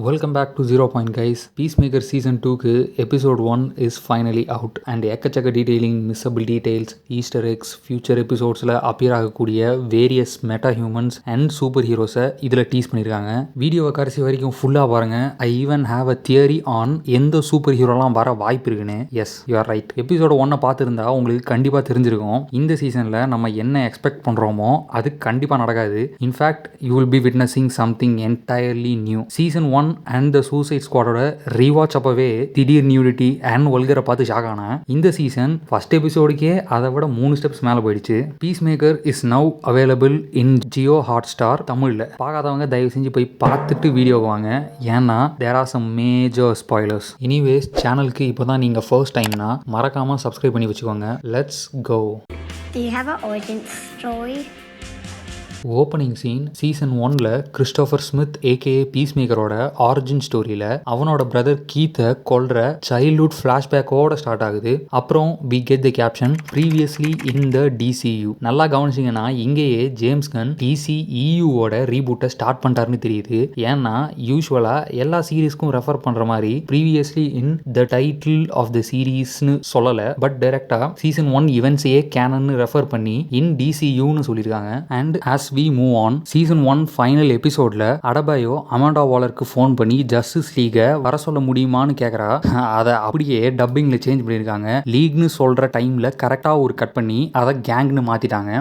Welcome back to 0 point guys. Peacemaker season 2க்கு episode 1 is finally out and எக்கச்சக்க detailing, missable details, Easter eggs, future எபிசோட்ஸில் appear ஆகக்கூடிய various metahumans and சூப்பர் ஹீரோஸை இதில் tease பண்ணியிருக்காங்க. வீடியோவை கடைசி வரைக்கும் ஃபுல்லாக பாருங்கள். I even have a theory on எந்த சூப்பர் ஹீரோலாம் வர வாய்ப்பு இருக்குன்னு. Yes, you are right. எபிசோட 1 பார்த்துருந்தா உங்களுக்கு கண்டிப்பாக தெரிஞ்சிருக்கும் இந்த சீசனில் நம்ம என்ன எக்ஸ்பெக்ட் பண்ணுறோமோ அது கண்டிப்பாக நடக்காது. In fact you will be witnessing something entirely new. Season 1 and the suicide ஸ்குவாடோட ரீவாட்ச் அப்பவே திடீர் நியூடிட்டி அண்ட் வல்கரை பார்த்து ஷாக் ஆனேன். இந்த சீசன் ஃபர்ஸ்ட் எபிசோடுக்கே அதை விட 3 ஸ்டெப்ஸ் மேலே போயிடுச்சு. Peacemaker is now available in Jio Hotstar தமிழில். பார்க்காதவங்க தயவு செஞ்சு போய் பார்த்துட்டு வீடியோ வாங்க, ஏன்னா there are some major spoilers. Anyways, சேனலுக்கு இப்போ தான் நீங்கள் ஃபர்ஸ்ட் டைம்னா மறக்காமல் சப்ஸ்கிரைப் பண்ணி வச்சுக்கோங்க. Let's go. Do you have an origin story? Opening scene season 1ல் கிறிஸ்டோஃபர் ஸ்மித் ஏகேஏ பீஸ்மேக்கரோட ஆரிஜின் ஸ்டோரியில் அவனோட பிரதர் கீத்தை கொல்ற சைல்ட்ஹுட் ஃப்ளாஷ்பேக்கோட ஸ்டார்ட் ஆகுது. அப்புறம் we get the caption previously in the DCU. நல்லா கவனிச்சிங்கன்னா இங்கேயே ஜேம்ஸ் கன் டிசிஇயூவோட ரீபூட்டை ஸ்டார்ட் பண்ணிட்டாருன்னு தெரியுது. ஏன்னா யூஸ்வலாக எல்லா சீரீஸ்க்கும் ரெஃபர் பண்ணுற மாதிரி previously in the title of the சீரீஸ்னு சொல்லலை, பட் டைரக்டாக சீசன் 1 ஈவெண்ட்ஸையே கேனன்னு ரெஃபர் பண்ணி இன் டிசியூன்னு சொல்லியிருக்காங்க. And as we move on, season 1 final எபிசோட்ல அடபாயோ அமாண்டா வாலருக்கு ஃபோன் பண்ணி ஜஸ்டிஸ் லீகை வர சொல்ல முடியுமான்னு கேட்குறா. அதை அப்படியே டப்பிங்ல சேஞ்ச் பண்ணியிருக்காங்க. லீக்னு சொல்ற டைம்ல கரெக்டா ஒரு கட் பண்ணி அதை கேங்னு மாத்திட்டாங்க.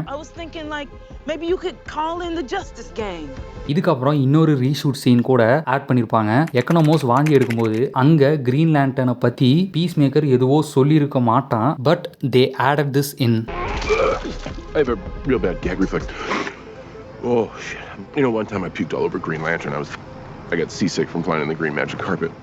இதுக்கப்புறம் இன்னொரு ரீஷூட் சீன் கூட ஆட் பண்ணியிருப்பாங்க. எக்கனமோஸ் வாங்கி எடுக்கும்போது அங்க கிரீன் லேண்டனை பத்தி பீஸ்மேக்கர் எதுவோ சொல்லியிருக்க மாட்டான், but they added this in. I have a real bad gag reflex. Oh shit. You know, one time I puked all over Green Lantern. I got seasick from flying in the green magic carpet.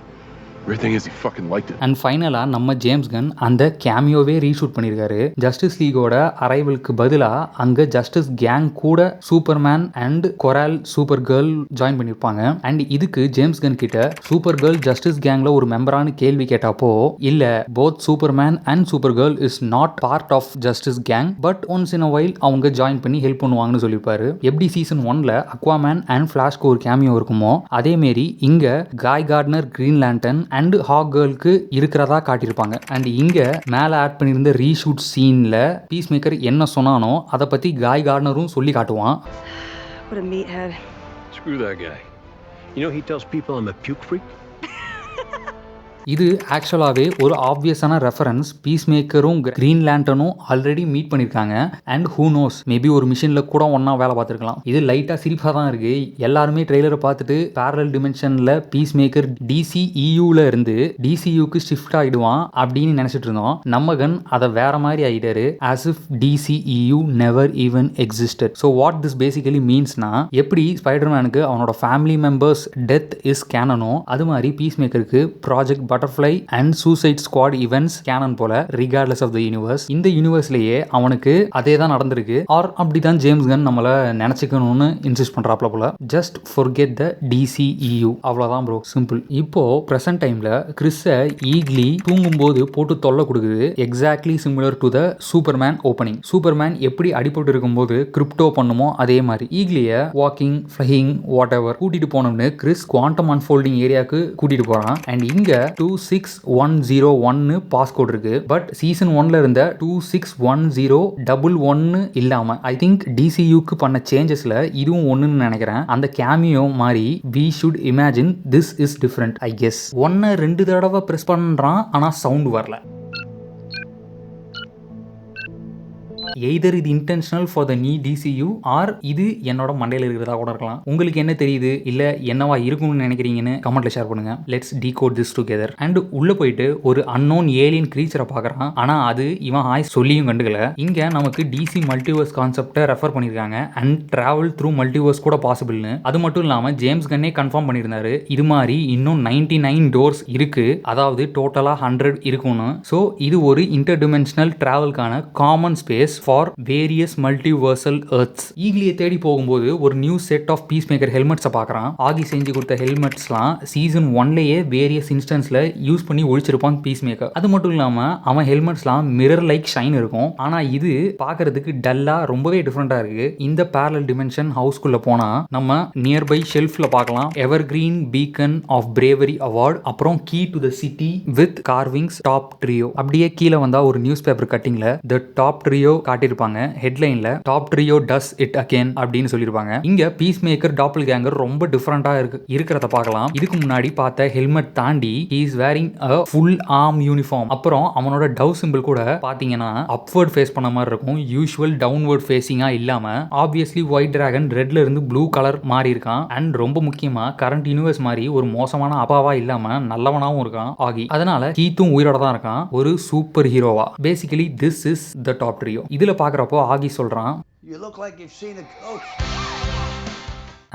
Weird thing is he fucking liked it. And ஃபைனலாக நம்ம James கன் அந்த கேமியோவே reshoot பண்ணியிருக்காரு. Justice லீகோட அரைவலுக்கு பதிலாக அங்கே Justice Gang கூட Superman and கொரால் Supergirl join பண்ணியிருப்பாங்க. அண்ட் இதுக்கு ஜேம்ஸ் கன் கிட்ட சூப்பர் கேர்ள் ஜஸ்டிஸ் கேங்ல ஒரு மெம்பரானு கேள்வி கேட்டப்போ, இல்லை, both Superman and super girl is not part of Justice gang, but once in a while அவங்க ஜாயின் பண்ணி ஹெல்ப் பண்ணுவாங்கன்னு சொல்லியிருப்பாரு. எப்படி சீசன் 1ல் அக்வாமேன் அண்ட் ஃபிளாஷ்க்கு ஒரு கேமியோ இருக்குமோ அதேமாரி இங்கே Guy Gardner Green Lantern and ஹாக் கேர்ளுக்கு இருக்கிறதா காட்டியிருப்பாங்க. அண்ட் இங்க மேலே ஆட் பண்ணியிருந்த ரீஷூட் சீன்ல பீஸ்மேக்கர் என்ன சொன்னானோ அதை பத்தி காய் கார்ட்னரும் சொல்லி காட்டுவான். What a meathead. Screw that guy. You know he tells people I'm a puke freak? இது ஆக்சுவலாகவே ஒரு ஆப்வியஸான ரெஃபரன்ஸ். பீஸ்மேக்கரும் கிரீன் லேண்டனும் ஆல்ரெடி மீட் பண்ணியிருக்காங்க. அண்ட் ஹூ நோஸ், மேபி ஒரு மிஷினில் கூட ஒன்றா வேலை பார்த்துருக்கலாம். இது லைட்டாக சிரிப்பாக தான் இருக்குது. எல்லாருமே ட்ரெய்லரை பார்த்துட்டு பேரலல் டிமென்ஷனில் பீஸ்மேக்கர் டிசிஇயூவில் இருந்து டிசியூக்கு ஷிஃப்ட் ஆகிடுவான் அப்படின்னு நினச்சிட்டு இருந்தோம். நம்ம கன் அதை வேற மாதிரி ஆகிட்டாரு, as if DCEU never even existed. So what this basically மீன்ஸ்னா, எப்படி ஸ்பைடர்மேனுக்கு அவனோட family members death is canon, அது மாதிரி பீஸ்மேக்கருக்கு Project Butterfly and Suicide Squad events canon போல, ரிகார்ட்லெஸ் ஆஃப் த யூனிவர்ஸ். இந்த யூனிவர்ஸ்லயே அவனுக்கு அதே தான் நடந்திருக்கு, ஆர் அப்படிதான் ஜேம்ஸ் கன் நம்மள நினைச்சுக்கணும்னு இன்சிஸ்ட் பண்றாப்ல போல. ஜஸ்ட் ஃபர்கெட் த டிசிஇயூ, அவ்வளவுதான் ப்ரோ, சிம்பிள். இப்போ பிரசன்ட் டைம்ல கிறிஸை ஈக்லி தூங்கும்போது போட்டு தொல்லை கொடுக்குது. Exactly similar to the Superman opening. Superman எப்படி அடிபட்டு இருக்கும்போது கிரிப்டோ பண்ணுமோ அதே மாதிரி ஈக்லியை வாக்கிங், ஃப்ளையிங், வாட் எவர் கூட்டிட்டு போனோம்னு கிறிஸ் குவாண்டம் அன்ஃபோல்டிங் ஏரியாவுக்கு கூட்டிட்டு போறான். அண்ட் இங்க 26101 பாஸ்கோட் இருக்கு. பட் சீசன் 1ல இருந்த 26101 இல்லாம ஐ திங்க் டிசியூக்கு பண்ண சேஞ்சஸ்ல இதுவும் ஒண்ணுன்னு நினைக்கிறேன். அந்த கேமியோ மாதிரி we should imagine this is different I guess. 1-2 தடவை பிரஸ் பண்றான், ஆனா சவுண்ட் வரல. எய்தர் இது இன்டென்ஷனல் ஃபார் த நீ டிசியூ, ஆர் இது என்னோட மண்டையில் இருக்கிறதா கூட இருக்கலாம். உங்களுக்கு என்ன தெரியுது, இல்ல என்னவா இருக்கும்னு நினைக்கிறீங்கன்னு கமெண்ட்ல ஷேர் பண்ணுங்க. Let's decode this together. And உள்ள போயிட்டு ஒரு அன்னோன் ஏலியன் கிரீச்சரை பார்க்கறான், ஆனா அது இவன் ஹாய் சொல்லியும் கண்டுக்கல. இங்க நமக்கு டிசி மல்டிவர்ஸ் கான்செப்டை ரெஃபர் பண்ணியிருக்காங்க. அண்ட் டிராவல் த்ரூ மல்டிவர்ஸ் கூட பாசிபிள்னு. அது மட்டும் இல்லாம ஜேம்ஸ் கன்னே கன்ஃபார்ம் பண்ணியிருந்தாரு, இது மாதிரி இன்னும் 99 டோர்ஸ் இருக்கு, அதாவது டோட்டலா 100 இருக்கும்னு. ஸோ இது ஒரு இன்டர் டிமென்ஷனல் டிராவல்கான common space for various multiversal earths. ஈகிலியை தேடி போகும்போது ஒரு new set of Peacemaker ஹெல்மெட்ஸை பார்க்குறான். ஆகி செஞ்சு கொடுத்த ஹெல்மெட்ஸ்லாம் சீசன் 1லயே வேரியஸ் இன்ஸ்டன்ஸ்ல யூஸ் பண்ணி ஒழிச்சிருப்பான் பீஸ் மேக்கர். அது மட்டும் இல்லாமல் அவன் ஹெல்மெட்ஸ்லாம் மிரர் லைக் ஷைன் இருக்கும். ஆனால் இது பார்க்கறதுக்கு டல்லா ரொம்பவே டிஃப்ரெண்டா இருக்கு. இந்த பேரலல் டிமென்ஷன் ஹவுஸ்குள்ள போனா நம்ம நியர்பை ஷெல்ஃப்ல பார்க்கலாம் evergreen beacon of bravery award, அப்புறம் key to the city with carvings top trio. அப்படியே கீழே வந்தா ஒரு நியூஸ் பேப்பர் கட்டிங்ல த டாப் ட்ரியோ காட்டியிருப்பாங்க. ஹெட்லைன்ல top trio does it again அப்படின்னு சொல்லியிருப்பாங்க. இங்க பீஸ் மேக்கர் டாப்பிள் கேங்கர் ரொம்ப டிஃப்ரெண்டா இருக்கிறத பார்க்கலாம். இதுக்கு முன்னாடி பார்த்த ஹெல்மெட் தாண்டி he is wearing a full arm uniform. அப்புறம் அவனோட டவ் சிம்பிள் கூட பாத்தீங்கன்னா அப்வர்ட் ஃபேஸ் பண்ண மாதிரி இருக்கும். யூசுவல் டவுன்வர்ட் ஃபேஸிங்கா இல்லாம ஆப்வியஸ்லி ஒயிட் டிராகன் ரெட்ல இருந்து ப்ளூ கலர் மாறி இருக்கான். அண்ட் ரொம்ப முக்கியமா கரண்ட் யூனிவர்ஸ் மாதிரி ஒரு மோசமான அப்பாவா இல்லாம நல்லவனாவும் இருக்கான் ஆகி. அதனால கீத்தும் உயிரோட தான் இருக்கான், ஒரு சூப்பர் ஹீரோவா. Basically this is the top trio. இதுல பாக்குறப்போ ஆகி சொல்றான், You look like you've seen a ghost.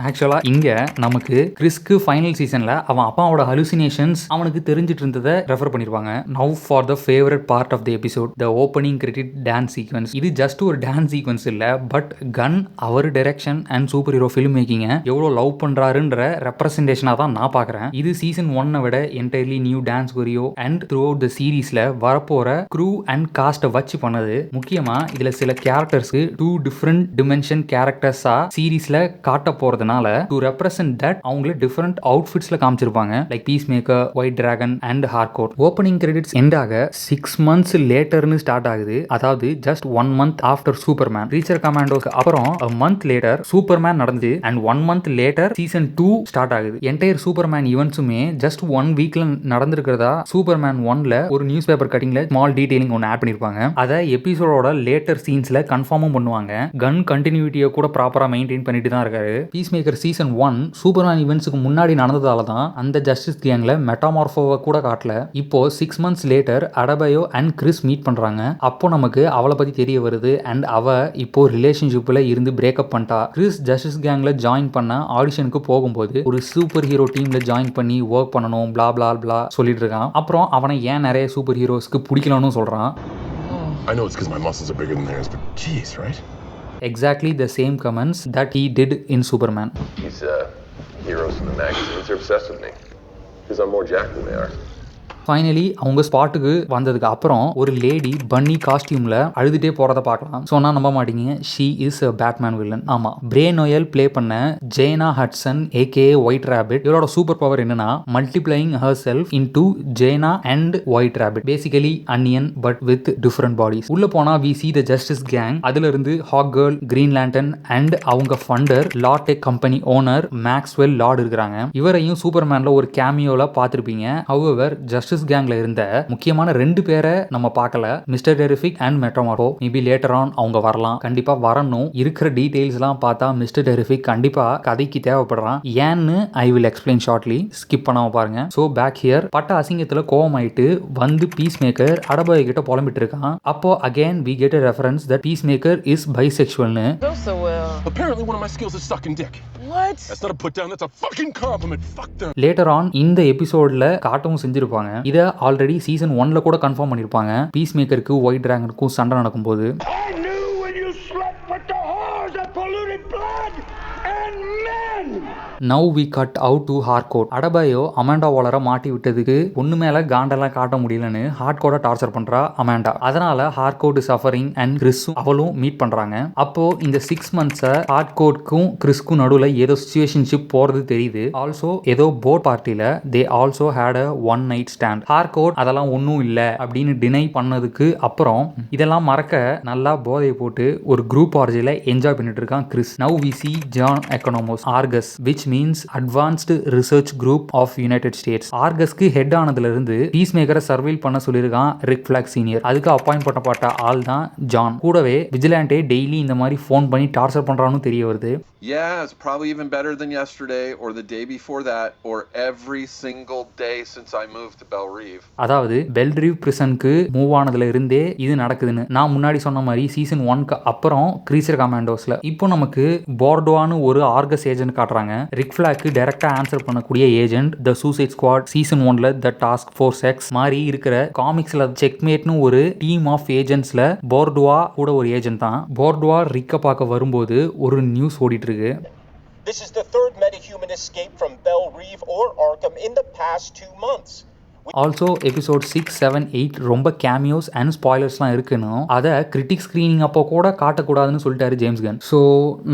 ஆக்சுவலாக இங்கே நமக்கு கிறிஸ்க்கு ஃபைனல் சீசனில் அவன் அப்பாவோட ஹலுசினேஷன்ஸ் அவனுக்கு தெரிஞ்சிட்டு இருந்ததை ரெஃபர் பண்ணியிருப்பாங்க. Now for the favourite part of the episode, the opening credit dance sequence. இது ஜஸ்ட் ஒரு டான்ஸ் சீக்வன்ஸ் இல்லை, பட் கன் அவர் direction and superhero film மேக்கிங்கை எவ்வளோ லவ் பண்ணுறாருன்ற ரெப்ரஸன்டேஷனாக தான் நான் பார்க்குறேன். இது சீசன் 1 விட entirely new dance choreo and through out the சீரீஸில் வரப்போகிற க்ரூ அண்ட் காஸ்ட்டை வச்சு பண்ணது. முக்கியமாக இதில் சில கேரக்டர்ஸ்க்கு 2 டிஃப்ரெண்ட் டிமென்ஷன் கேரக்டர்ஸாக சீரீஸில் காட்ட போகிறதுனால டு ரெப்ரசன்ட் தட் அவங்கள டிஃபரெண்ட் அவுட்ஃபிட்ஸ்ல காமிச்சிருப்பாங்க. Like Peacemaker, White Dragon and Harcourt. Opening credits end ஆக 6 months லேட்டர்னு ஸ்டார்ட் ஆகுது. அதாவது just 1 month after Superman. Creature கமாண்டோஸ்க்கு அப்புறம் a month லேட்டர் சூப்பர்மேன் நடந்து and 1 month later season 2 start ஆகுது. என்டையர் சூப்பர்மேன் ஈவென்ட்ஸுமே ஜஸ்ட் 1 வீக்ல நடந்திருக்கிறதா சூப்பர்மேன் 1ல ஒரு நியூஸ் பேப்பர் கட்டிங்ல ஸ்மால் டீடைலிங் ஒன்று ஆட் பண்ணிருப்பாங்க. அதை எபிசோடோட லேட்டர் சீன்ஸ்ல கன்ஃபார்மும் பண்ணுவாங்க. கன் கண்டினியூட்டியை கூட ப்ராப்பரா மெயின்டைன் பண்ணிட்டு தான் இருக்காரு. பீஸ் மேக்கர் சீசன் 1 சூப்பர்மேன் ஈவென்ட்ஸ்க்கு முன்னாடி நடந்ததால தான் அந்த ஜஸ்டிஸ் கேங்ல மெட்டாமார்ஃபோவை கூட காட்டல. இப்போ 6 months later Adebayo and Chris meet பண்றாங்க. அப்போ நமக்கு அவளை பத்தி தெரிய வருது. அண்ட் அவ இப்போ ரிலேஷன்ஷிப்ல இருந்து பிரேக்கப் பண்ணிட்டா. கிறிஸ் ஜஸ்டிஸ் கேங்ல ஜாயின் பண்ண ஆடிஷனுக்கு போகும்போது ஒரு சூப்பர் ஹீரோ டீம்ல ஜாயின் பண்ணி ஒர்க் பண்ணணும் பிளா பிளா பிளா சொல்லிட்டு இருக்கான். அப்புறம் அவனை ஏன் நிறைய சூப்பர் ஹீரோஸ்க்கு பிடிக்கலன்னு சொல்றான். I know it's because my muscles are bigger than theirs, but geez, right? Exactly the same comments that he did in Superman. These heroes in the magazines are obsessed with me because I'm more jacked than they are. Finally அவங்க ஸ்பாட்டுக்கு வந்ததுக்கு அப்புறம் ஒரு lady பன்னி காஸ்டியூம்ல அழுதுட்டே போறத பார்க்கலாம். சொன்னா நம்ப மாட்டீங்க, she is a Batman villain. ஆமா, பிரே நோயல் ப்ளே பண்ண Jenna Hudson aka White Rabbit. இவரோட சூப்பர் பவர் என்னன்னா multiplying herself into Jenna and White Rabbit. Basically Anniyan but with different bodies. உள்ள போனா we see the Justice Gang. அதுல இருந்து Hawkgirl, Green Lantern and அவங்க funder Lord Tech company owner Maxwell Lord இருக்கிறாங்க. இவரையும் சூப்பர்மேன்ல ஒரு கேமியோல பார்த்திருப்பீங்க. ஹவெவர் ஜஸ்டிஸ் கேங்ல இருந்த முக்கியமான 2 பேரை நம்ம பார்க்கல, Mister Terrific and Metamorpho. Maybe later on அவங்க வரலாம், கண்டிப்பா வரணும். இருக்கிற டீடைல்ஸ் எல்லாம் பார்த்தா மிஸ்டர் டெரிஃபிக் கண்டிப்பா கதைக்கு தேவைப்படுறான். ஏன்னு I will explain shortly, skip பண்ணாம பாருங்க. சோ பேக் ஹியர் பட்ட அசிங்கத்துல கோவமாயிட்டு வந்து பீஸ் மேக்கர் அடபாய் கிட்ட புலம்பிட்டு இருக்கான். அப்போ again we get a reference that Peacemaker is பைசெக்சுவல்னு. So well. Apparently one of my skills is sucking dick. What? That's not a put down, that's a fucking compliment. Fuck them. Later on இந்த எபிசோட்ல காட்டவும் செஞ்சிருப்பாங்க. இதை already season 1ல கூட confirm பண்ணிருப்பாங்க. Piece மேக்கருக்கு white டிராகனுக்கும் சண்டை நடக்கும்போது I knew when you slept with the whores that polluted blood and men. Now we cut out to Harcourt. Adebayo Amanda வாலரை மாட்டி விட்டதுக்கு ஒண்ணு மேல காண்டெல்லாம் காட்ட முடியலன்னு ஹார்ட்கோட டார்ச்சர் பண்றா அமாண்டா. அதனால ஹார்ட்கோட் சஃபரிங் அண்ட் கிறிஸும் அவளும் மீட் பண்றாங்க. அப்போ இந்த 6 months ஹார்ட்கோட்க்கும் கிறிஸ்க்கும் நடுவில் ஏதோ சிச்சுவேஷன்ஷிப் போறது தெரியுது. ஆல்சோ ஏதோ போட் பார்ட்டில they also had a one night stand. Harcourt அதெல்லாம் ஒன்றும் இல்லை அப்படின்னு டினை பண்ணதுக்கு அப்புறம் இதெல்லாம் மறக்க நல்லா போதையை போட்டு ஒரு குரூப் ஆர்ஜில என்ஜாய் பண்ணிட்டு இருக்கான் Chris. Now we see John Economos ARGUS, which means Advanced Research Group of United States. ஆர்கஸ்க்கு ஹெட் ஆனதுல இருந்து பீஸ் மேக்கரை சர்வைல் பண்ண சொல்லியிருக்கான் ரிக் ஃபிளாக் சீனியர். அதுக்கு அப்பாயிண்ட் பண்ணப்பட்ட ஆள் தான் ஜான். கூடவே விஜிலாண்டே டெய்லி இந்த மாதிரி ஃபோன் பண்ணி டார்ச்சர் பண்றான்னு தெரிய வருது. Yeah, it's probably even better than yesterday or the day before that or every single day since I moved to Belle Reve. அதாவது பெல் ரீவ் பிரிசனுக்கு மூவ் ஆனதுல இருந்தே இது நடக்குதுன்னு நான் முன்னாடி சொன்ன மாதிரி சீசன் 1க்கு அப்புறம் கிரீச்சர் கமாண்டோஸ்ல இப்போ நமக்கு போர்டோவான்னு ஒரு ஆர்கஸ் ஏஜென்ட் காட்டுறாங்க. ரிக் ஃபிளாக்கு டைரக்டா ஆன்சர் பண்ணக்கூடிய agent the Suicide Squad season 1ல த டாஸ்க் ஃபோர்ஸ் எக்ஸ் மாதிரி இருக்கிற காமிக்ஸ்ல செக்மேட்னு ஒரு டீம் ஆஃப் ஏஜென்ட்ஸ்ல போர்டுவா கூட ஒரு ஏஜென்ட் தான். போர்டுவா ரிக்க பார்க்க வரும்போது ஒரு நியூஸ் ஓடிட்டு இருக்கு. This is the third metahuman escape from Belle Reve or Arkham in the past 2 months. Also episode 6, 7, 8 ரொம்ப கேமியோஸ் அண்ட் ஸ்பாய்லர்ஸ்லாம் இருக்குன்னு அதை கிரிட்டிக் ஸ்க்ரீனிங் அப்போ கூட காட்டக்கூடாதுன்னு சொல்லிட்டாரு ஜேம்ஸ் கன். ஸோ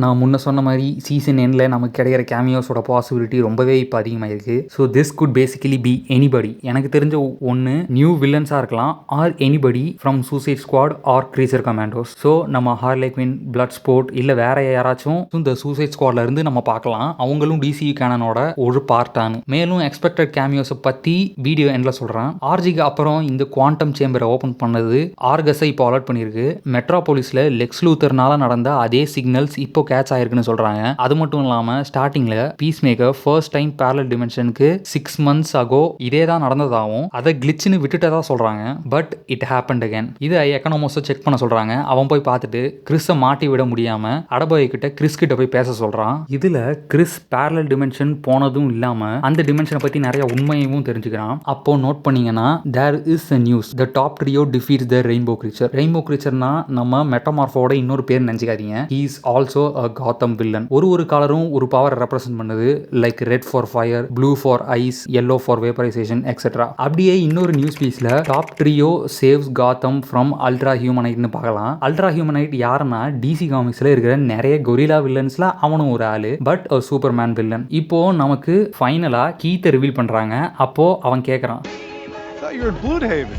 நான் முன்ன சொன்ன மாதிரி சீசன் எண்டில் நமக்கு கிடைக்கிற கேமியோஸோட பாசிபிலிட்டி ரொம்பவே இப்போ அதிகமாகிருக்கு. So this could basically be anybody. எனக்கு தெரிஞ்ச ஒன்று நியூ வில்லன்ஸாக இருக்கலாம் or anybody from Suicide Squad or Creature Commandos. So நம்ம ஹார்லே குயின், பிளட் ஸ்போர்ட் இல்லை வேற யாராச்சும் இந்த சூசைட் ஸ்குவாட்ல இருந்து நம்ம பார்க்கலாம். அவங்களும் டிசி கேனனோட ஒரு பார்ட்டானு. மேலும் எக்ஸ்பெக்டட் கேமியோஸை பற்றி வீடியோ சொல்றேன். ஆர்ஜிக்கு அப்புறம் இந்த குவாண்டம் சேம்பரை ஓபன் பண்ணது ஆர்கஸை இப்போ அலர்ட் பண்ணிருக்கு. மெட்ரோபோலிஸ்ல லெக்ஸ் லூத்தர்னால நடந்த அதே சிக்னல்ஸ் இப்போ கேட்ச் ஆயிருக்குன்னு சொல்றாங்க. அது மட்டும் இல்லாம ஸ்டார்டிங்ல Peacemaker first time parallel டிமென்ஷனுக்கு 6 months ago இதே தான் நடந்ததாகவும் அதை கிளிச்னு விட்டுட்டதா சொல்றாங்க. But it happened again. இதை எக்கனாமோஸை செக் பண்ண சொல்றாங்க. அவன் போய் பார்த்துட்டு கிறிஸை மாட்டி விட முடியாம அடபாய் கிட்ட கிறிஸ் கிட்ட போய் பேச சொல்றான். இதுல கிறிஸ் பேரலல் டிமென்ஷன் போனதும் இல்லாம அந்த டிமென்ஷனை பத்தி நிறைய உண்மையும் தெரிஞ்சுக்கிறான். அப்போ நோட் பண்ணீங்கன்னா there is a news the top trio defeats the rainbow creature. rainbow creatureனா நம்ம மெட்டமார்ஃபோட இன்னொரு பேர் நினைச்சுக்காதீங்க. he is also a gotham villain. ஒரு கலரும் ஒரு பவரை ரெப்ரசென்ட் பண்ணுது. Like red for fire, blue for ice, yellow for vaporization etcetera. அப்படியே இன்னொரு நியூஸ் பீஸ்ல top trio saves Gotham from Ultra ஹியூமனைட்னு பார்க்கலாம். அல்ட்ரா ஹியூமனைட் யாருன்னா டிசி காமிக்ஸ்ல இருக்கிற நிறைய கொரில்லா வில்லன்ஸ்ல அவனும் ஒரு ஆளு. But Superman villain. இப்போ நமக்கு ஃபைனலா கீத்தை ரிவீல் பண்றாங்க. அப்போ அவன் கேட்கறான், You're at Bloodhaven.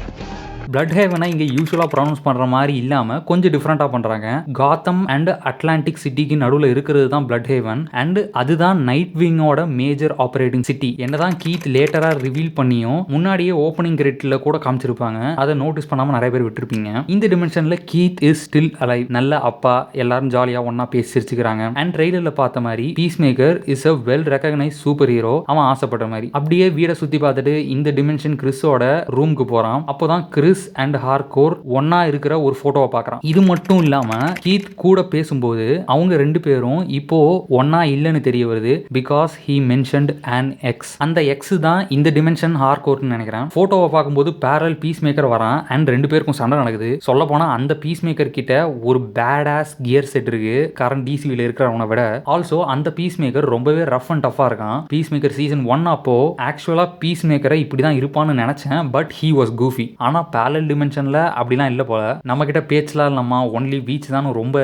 பிளட் ஹேவனை இங்கே யூஸ்வலாக ப்ரொனவுன்ஸ் பண்ணுற மாதிரி இல்லாமல் கொஞ்சம் டிஃப்ரெண்ட்டாக பண்ணுறாங்க. காத்தம் அண்ட் அட்லாண்டிக் சிட்டிக்கு நடுவில் இருக்கிறது தான் பிளட் ஹேவன். அண்ட் அதுதான் நைட் விங்கோட மேஜர் ஆப்ரேட்டிங் சிட்டி. என்னதான் கீத் லேட்டராக ரிவீல் பண்ணியும் முன்னாடியே ஓப்பனிங் கிரெட்டில் கூட காமிச்சிருப்பாங்க. அதை நோட்டீஸ் பண்ணாமல் நிறைய பேர் விட்டுருப்பீங்க. இந்த டிமென்ஷனில் கீத் இஸ் ஸ்டில் அலைவ். நல்ல அப்பா, எல்லாரும் ஜாலியாக ஒன்றா பேசி சிரிச்சுக்கிறாங்க. அண்ட் ட்ரெய்லரில் பார்த்த மாதிரி piece maker is a well recognise super hero. அவன் ஆசைப்பட்ட மாதிரி அப்படியே வீடை சுற்றி பார்த்துட்டு இந்த டிமென்ஷன் கிறிஸோட ரூமுக்கு போகிறான். அப்போ தான் கிறிஸ் அண்ட் ஹார்கோர் ஒன்னா இருக்கிற ஒரு போட்டோவை பார்க்கறான். இது மட்டும் இல்லாம கீத் கூட பேசும்போது அவங்க ரெண்டு பேரும் இப்போ ஒன்னா இல்லைன்னு தெரிய வருது. Because he mentioned an X. அந்த எக்ஸ் தான் இந்த டிமென்ஷன் ஹார்கோர்னு நினைக்கிறேன். போட்டோவை பார்க்கும்போது பேரல் பீஸ் மேக்கர் வரான். அண்ட் ரெண்டு பேருக்கும் சண்டை நடக்குது. சொல்ல போனா அந்த பீஸ் மேக்கர் கிட்ட ஒரு பேட் ஆஸ் கியர் செட் இருக்கு கரண்ட் டிசிவில இருக்கிறவனை விட. ஆல்சோ அந்த பீஸ் மேக்கர் ரொம்பவே ரஃப் அண்ட் டஃபா இருக்கான். பீஸ் மேக்கர் சீசன் 1 அப்போ ஆக்சுவலா பீஸ் மேக்கரை இப்படிதான் இருப்பான்னு நினைச்சேன். But he was goofy. ஆனா பேரலல் டிமென்ஷன்ல அப்படிலாம் இல்ல போல. நம்ம கிட்ட பேச்சலாம் நம்ம ஒன்லி பீச் தான் ரொம்ப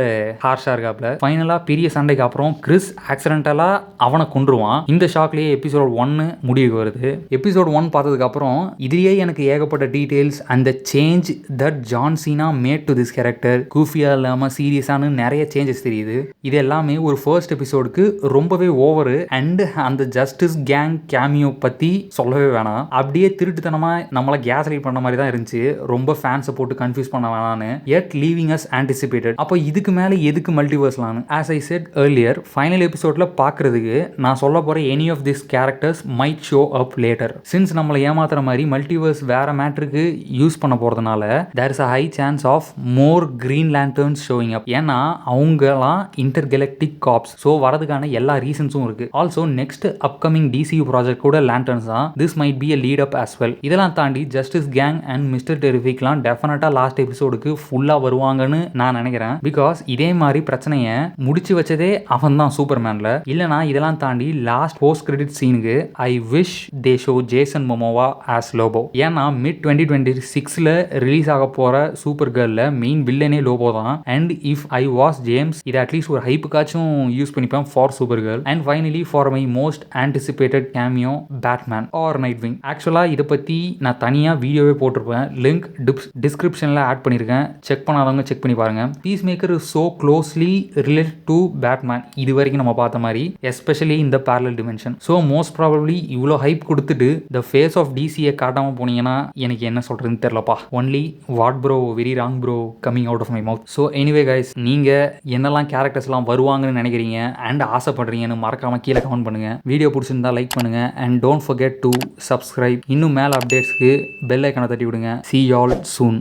ஹார்ஷா இருக்காப்ல. ஃபைனலா பெரிய சண்டைக்கு அப்புறம் கிறிஸ் ஆக்சிடென்டலா அவனை கொன்றுவான். இந்த ஷாக்லயே எபிசோட் 1 முடிவுக்கு வருது. எபிசோட் 1 பார்த்ததுக்கு அப்புறம் இதுலயே எனக்கு ஏகப்பட்ட டீடைல்ஸ் அந்த change that John Cena made to this character கூஃபியா இல்லாம சீரியஸானு நிறைய சேஞ்சஸ் தெரியுது. இது எல்லாமே ஒரு ஃபர்ஸ்ட் எபிசோடுக்கு ரொம்பவே ஓவர். அண்ட் அந்த ஜஸ்டிஸ் கேங் கேமியோ பத்தி சொல்லவே வேணாம். அப்படியே திருட்டுத்தனமா நம்மள கேஸ் லைட் பண்ண மாதிரி தான் இருந்துச்சு. ரொம்ப ஃபேன்ஸை போட்டு கன்ஃபியூஸ் பண்ண வேணான்னு. yet leaving us anticipated. அப்போ இதுக்கு மேலே எதுக்கு மல்டிவர்ஸ்லாம்? as I said earlier, final எபிசோட்ல பார்க்கறதுக்கு நான் சொல்ல போற any of these characters might show up later. since நம்மளை ஏமாத்துற மாதிரி மல்டிவர்ஸ் வேற மேட்டருக்கு யூஸ் பண்ண போறதுனால there is a high chance of more Green Lanterns showing up. ஏன்னா அவங்கலாம் இன்டர்கெலக்டிக் காப்ஸ். ஸோ வரதுக்கான எல்லா ரீசன்ஸும் இருக்கு. Also next upcoming DCU project கூட லேண்டர்ன்ஸ் தான். this might be a lead up as well. இதெல்லாம் தாண்டி ஜஸ்டிஸ் கேங் அண்ட் மிஸ்டர் டெரிஃபிக்லாம் டெஃபினட்டா லாஸ்ட் எபிசோடுக்கு ஃபுல்லா வருவாங்கன்னு நான் நினைக்கிறேன். பிகாஸ் இதே மாதிரி பிரச்சனையை முடிச்சு வச்சதே அவன் தான் சூப்பர்மேன்ல. இல்லனா இதெல்லாம் தாண்டி லாஸ்ட் போஸ்ட் கிரெடிட் சீனுக்கு I wish they show Jason Momoa as Lobo. ஏன்னா மிட் 2026ல ரிலீஸ் ஆக போற சூப்பர் கேர்ள்ல மெயின் வில்லனே லோபோ தான். And if I was James இதை அட்லீஸ்ட் ஒரு ஹைப்புக்காச்சும் யூஸ் பண்ணிப்பேன் for Supergirl. And finally for my most anticipated cameo Batman or Nightwing. ஆக்சுவலா இதை பத்தி நான் தனியா வீடியோவே போட்டிருப்பேன். லிங்க் டிஸ்கிரிப்ஷன்ல ஆட் பண்ணியிருக்கேன். செக் பண்ணாதவங்க செக் பண்ணி பாருங்க. Piece maker is so closely related to Batman இது வரைக்கும் நம்ம பார்த்த மாதிரி, எஸ்பெஷலி இந்த parallel dimension. So most probably இவ்வளோ ஹைப் கொடுத்துட்டு த ஃபேஸ் ஆஃப் டிசியை காட்டாமல் போனீங்கன்னா எனக்கு என்ன சொல்றதுன்னு தெரியலப்பா. Only what bro very wrong bro coming out of my mouth. So anyway guys, நீங்க என்னெல்லாம் கேரக்டர்ஸ்லாம் வருவாங்கன்னு நினைக்கிறீங்க அண்ட் ஆசைப்படுறீங்கன்னு மறக்காம கீழே கமெண்ட் பண்ணுங்க. வீடியோ பிடிச்சிருந்தா லைக் பண்ணுங்க and don't forget to subscribe. இன்னும் மேலே அப்டேட்ஸ்க்கு பெல் ஐக்கானை தட்டி விடுங்க. See y'all soon.